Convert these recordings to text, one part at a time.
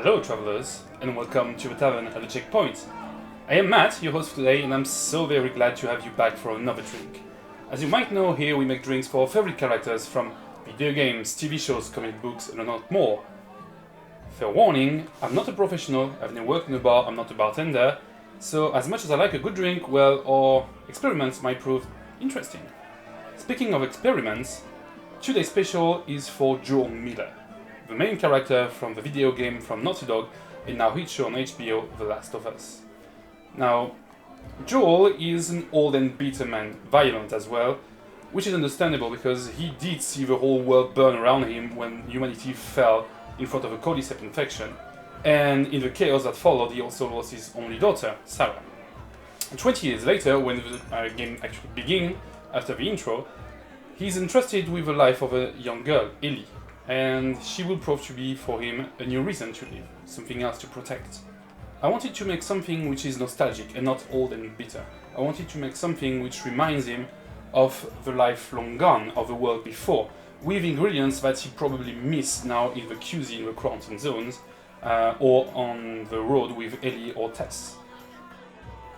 Hello travelers, and welcome to the Tavern at the Checkpoint. I am Matt, your host for today, and I'm so very glad to have you back for another drink. As you might know, here we make drinks for our favorite characters from video games, TV shows, comic books, and a lot more. Fair warning, I'm not a professional, I've never worked in a bar, I'm not a bartender, so as much as I like a good drink, well, our experiments might prove interesting. Speaking of experiments, today's special is for Joel Miller, the main character from the video game from Naughty Dog and now hit show on HBO, The Last of Us. Now, Joel is an old and bitter man, violent as well, which is understandable because he did see the whole world burn around him when humanity fell in front of a cordyceps infection, and in the chaos that followed he also lost his only daughter, Sarah. 20 years later, when the game actually begins, after the intro, he's entrusted with the life of a young girl, Ellie, and she will prove to be for him a new reason to live, something else to protect. I wanted to make something which is nostalgic and not old and bitter. I wanted to make something which reminds him of the life long gone, of the world before, with ingredients that he probably missed now in the QZ in the quarantine zones, or on the road with Ellie or Tess.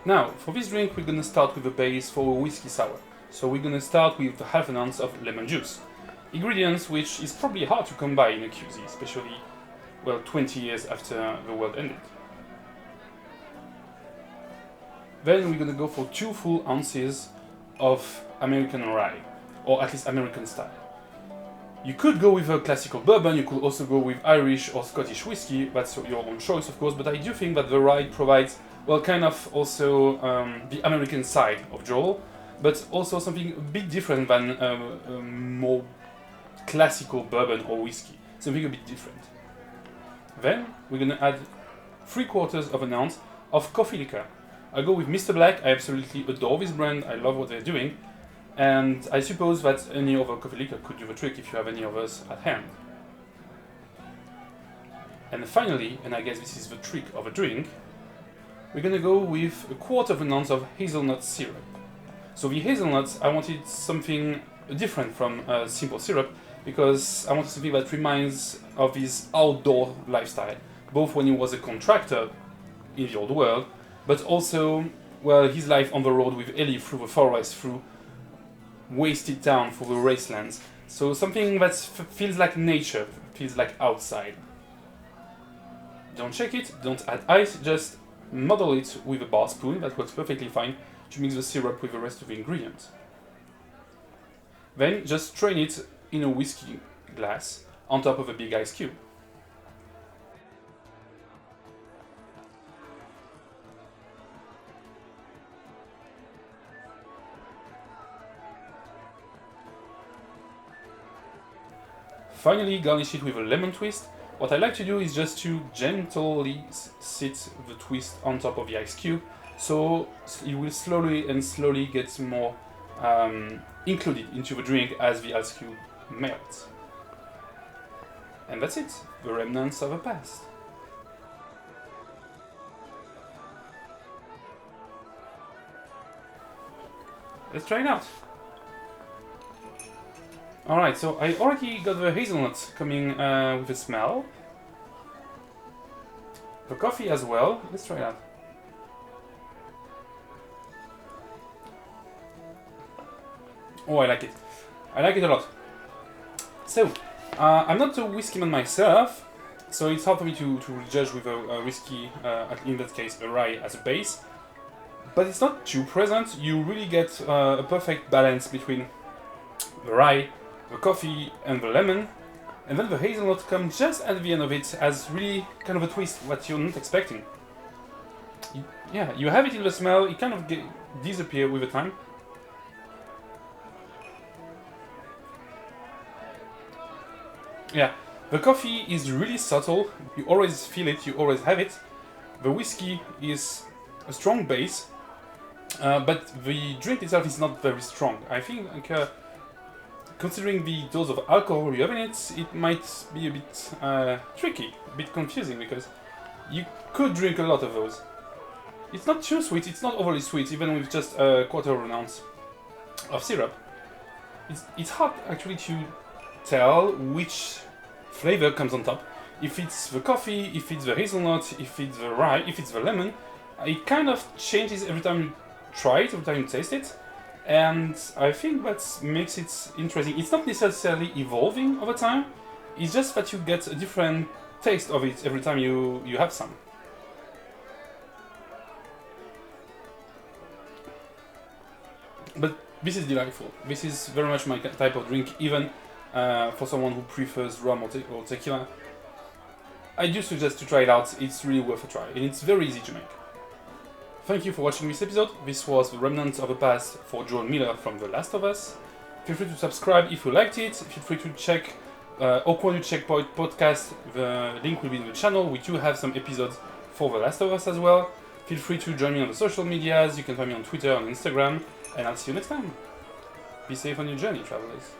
Now, for this drink we're gonna start with the base for a whiskey sour. So we're gonna start with half an ounce of lemon juice. Ingredients which is probably hard to come by in a QZ, especially, well, 20 years after the world ended. Then we're gonna go for 2 full ounces of American rye, or at least American style. You could go with a classical bourbon, you could also go with Irish or Scottish whiskey, that's your own choice of course, but I do think that the rye provides, well, kind of also the American side of Joel, but also something a bit different than a more classical bourbon or whiskey, something a bit different. Then we're gonna add 3/4 of an ounce of coffee liqueur. I go with Mr. Blak. I absolutely adore this brand, I love what they're doing, and I suppose that any other coffee liqueur could do the trick if you have any others at hand. And finally, and I guess this is the trick of a drink, we're gonna go with 1/4 of an ounce of hazelnut syrup. So the hazelnuts, I wanted something different from simple syrup, because I wanted something that reminds of his outdoor lifestyle, both when he was a contractor in the old world, but also, well, his life on the road with Ellie through the forest, through wasted town, through the wastelands. So something that feels like nature, feels like outside. Don't shake it, don't add ice, just muddle it with a bar spoon, that works perfectly fine, to mix the syrup with the rest of the ingredients. Then just strain it in a whiskey glass on top of a big ice cube. Finally, garnish it with a lemon twist. What I like to do is just to gently sit the twist on top of the ice cube, so it will slowly get more included into the drink as the ice cube melts. And that's it, the remnants of the past. Let's try it out. Alright, so I already got the hazelnuts coming with a smell. The coffee as well. Let's try it out. Oh, I like it. I like it a lot. So, I'm not a whiskey man myself, so it's hard for me to judge with a whiskey, in that case a rye as a base. But it's not too present. You really get a perfect balance between the rye, the coffee and the lemon, and then the hazelnut comes just at the end of it as really kind of a twist that you're not expecting. Yeah, you have it in the smell, it kind of disappears with the time. Yeah, the coffee is really subtle, you always feel it, you always have it. The whiskey is a strong base, but the drink itself is not very strong. I think, like, considering the dose of alcohol you have in it, it might be a bit tricky, a bit confusing, because you could drink a lot of those. It's not too sweet, it's not overly sweet, even with just 1/4 of an ounce of syrup. It's hard actually to tell which flavor comes on top. If it's the coffee, if it's the hazelnut, if it's the rye, if it's the lemon, it kind of changes every time you try it, every time you taste it. And I think that makes it interesting. It's not necessarily evolving over time, it's just that you get a different taste of it every time you have some. But this is delightful. This is very much my type of drink, even for someone who prefers rum or tequila. I do suggest to try it out, it's really worth a try, and it's very easy to make. Thank you for watching this episode. This was the Remnants of the Past for Joel Miller from The Last of Us. Feel free to subscribe if you liked it. Feel free to check Awkward Checkpoint podcast. The link will be in the channel. We do have some episodes for The Last of Us as well. Feel free to join me on the social medias. You can find me on Twitter and Instagram. And I'll see you next time. Be safe on your journey, travelers.